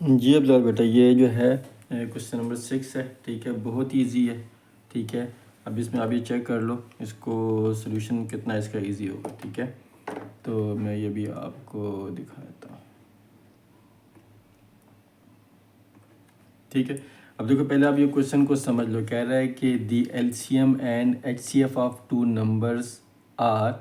जी अब्दुल बेटा, ये जो है क्वेश्चन नंबर 6 है। ठीक है, बहुत ईजी है। ठीक है, अब इसमें आप ये चेक कर लो इसको सोल्यूशन कितना इसका इजी होगा। ठीक है, तो मैं ये भी आपको दिखाता हूँ। ठीक है, अब देखो पहले आप ये क्वेश्चन को समझ लो। कह रहा है कि the LCM and HCF of two numbers are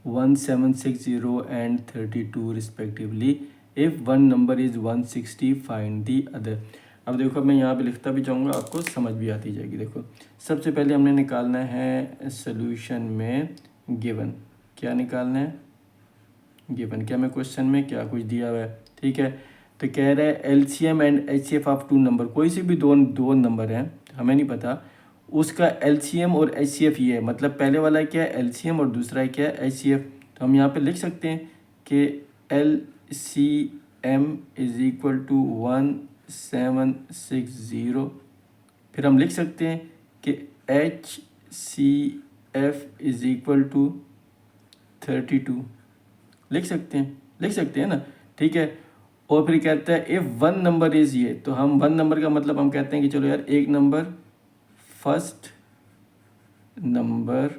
1760 and 32 respectively. If one number is 160 find the other. अब देखो मैं यहाँ पे लिखता भी जाऊँगा, आपको समझ भी आती जाएगी। देखो सबसे पहले हमने निकालना है सोल्यूशन में गिवन। क्या निकालना है? गिवन। क्या मैं क्वेश्चन में क्या कुछ दिया हुआ है। ठीक है, तो कह रहा है LCM and HCF of two number. कोई से भी दो दो नंबर हैं, हमें नहीं पता, उसका एलसीएम और एचसीएफ ये है। मतलब पहले वाला क्या है एलसीएम और दूसरा क्या है एचसीएफ। तो हम यहाँ पे लिख सकते हैं कि एलसीएम इज इक्वल टू 1760। फिर हम लिख सकते हैं कि H C F is equal to 32। लिख सकते हैं ना। ठीक है, और फिर कहता है इफ़ वन नंबर इज़ ये, तो हम वन नंबर का मतलब हम कहते हैं कि चलो यार एक number, first number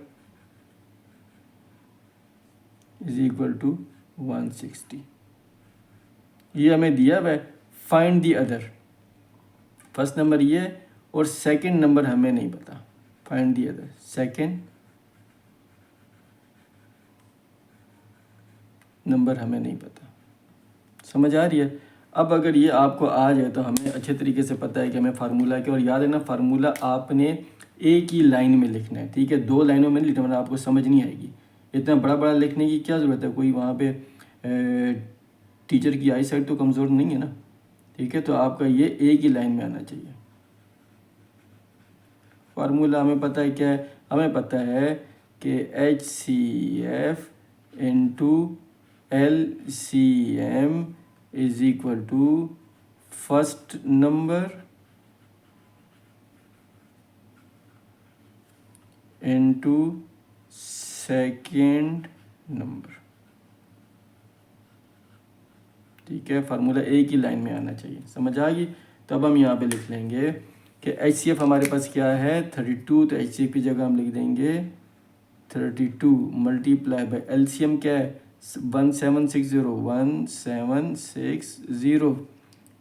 is equal to 160। ये हमें दिया हुआ है। Find the other. First number ये है और सेकंड नंबर हमें नहीं पता। Find the other second number हमें नहीं पता। समझ आ रही है? अब अगर ये आपको आ जाए तो हमें अच्छे तरीके से पता है कि हमें फार्मूला क्या, और याद है ना फार्मूला आपने एक ही लाइन में लिखना है। ठीक है, दो लाइनों में लिखना, वरना आपको समझ नहीं आएगी। इतना बड़ा बड़ा लिखने की क्या ज़रूरत है? कोई वहाँ पे टीचर की आई साइड तो कमज़ोर नहीं है ना। ठीक है, तो आपका ये एक ही लाइन में आना चाहिए। फार्मूला हमें पता है क्या है? हमें पता है कि H C F into L C M is equal to first number into second number. ठीक है, फार्मूला एक ही लाइन में आना चाहिए। समझ आ गई? तो अब हम यहाँ पे लिख लेंगे कि एच सी एफ हमारे पास क्या है 32, तो एच सी एफ की जगह हम लिख देंगे 32 multiply by L C M क्या है 1760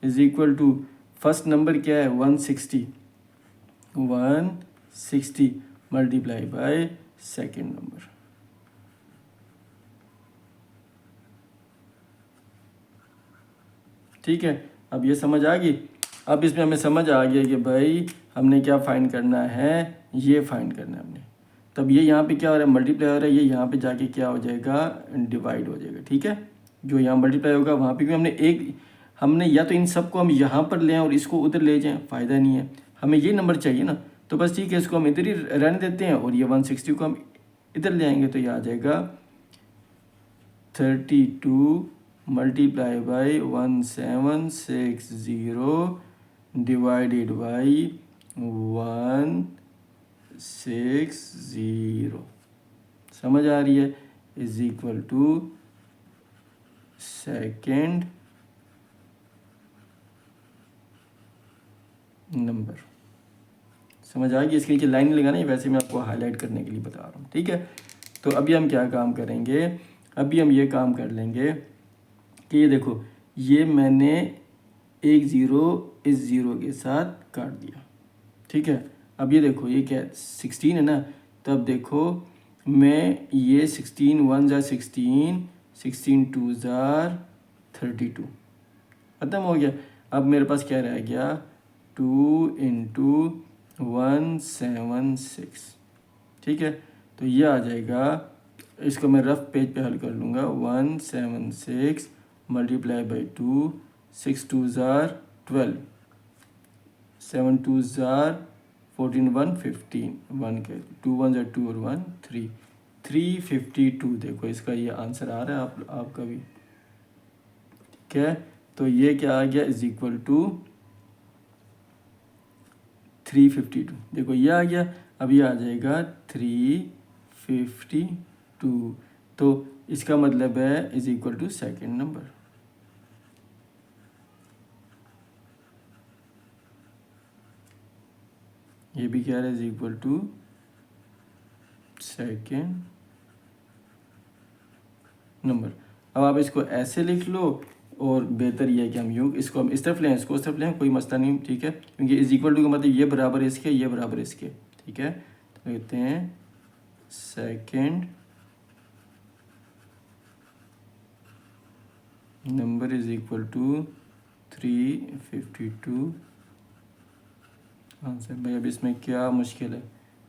is equal to first number क्या है 160 मल्टीप्लाई बाय सेकेंड नंबर। ठीक है, अब ये समझ आ गई। अब इसमें हमें समझ आ गया कि भाई हमने क्या फाइंड करना है, ये फाइंड करना है हमने। तब ये यहाँ पे क्या हो रहा है मल्टीप्लाई हो रहा है, ये यहाँ पे जाके क्या हो जाएगा डिवाइड हो जाएगा। ठीक है, जो यहाँ मल्टीप्लाई होगा वहाँ पे भी हमने या तो इन सब को हम यहाँ पर लें और इसको उधर ले जाएं, फ़ायदा नहीं है। हमें ये नंबर चाहिए ना, तो बस ठीक है इसको हम इधर ही रहने देते हैं और ये 160 को हम इधर ले आएंगे, तो ये आ जाएगा 32 मल्टीप्लाई बाई 1760 डिवाइडेड बाई 160। समझ आ रही है? Is equal to second number. समझ आ गई? इसके नीचे लाइन लगाना है, वैसे मैं आपको हाईलाइट करने के लिए बता रहा हूँ। ठीक है, तो अभी हम क्या काम करेंगे, अभी हम ये काम कर लेंगे कि ये देखो ये मैंने एक ज़ीरो इस ज़ीरो के साथ काट दिया। ठीक है, अब ये देखो ये क्या 16 है ना, तो अब देखो मैं ये 16 1 ज़ा 16 16 2 ज़ा 32 ख़त्म हो गया। अब मेरे पास क्या रह गया 2 इंटू 176। ठीक है, तो ये आ जाएगा, इसको मैं रफ पेज पे हल कर लूँगा 176 मल्टीप्लाई बाई 2 6 2 ज़ार 12 7 2 ज़ार 14 1 15 1 के 2 1 ज़ार 2 और 1 3 352। देखो इसका ये आंसर आ रहा है आपका भी। ठीक है, तो ये क्या आ गया इज इक्वल टू 352। देखो ये आ गया, अब ये आ जाएगा 352। तो इसका मतलब है is equal to second number. ये भी क्या है, is equal to second number. अब आप इसको ऐसे लिख लो, और बेहतर ये है कि हम यूँ इसको हम इस तरफ लें, इसको उस तरफ लें, कोई मसला नहीं, ठीक है, क्योंकि इज इक्वल टू का मतलब ये बराबर इसके, ये बराबर इसके, ठीक है। तो कहते हैं second number is equal to 352 answer. भाई अब इसमें क्या मुश्किल है,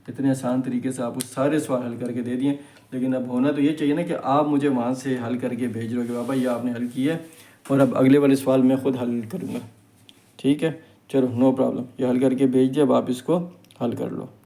इतने आसान तरीके से आपको सारे सवाल हल करके दे दिए, लेकिन अब होना तो ये चाहिए ना कि आप मुझे वहाँ से हल करके भेज रहे हो कि बाबा ये आपने हल किया है, और अब अगले वाले सवाल मैं ख़ुद हल करूँगा, ठीक है। चलो नो प्रॉब्लम, ये हल करके भेज दिया, अब आप इसको हल कर लो।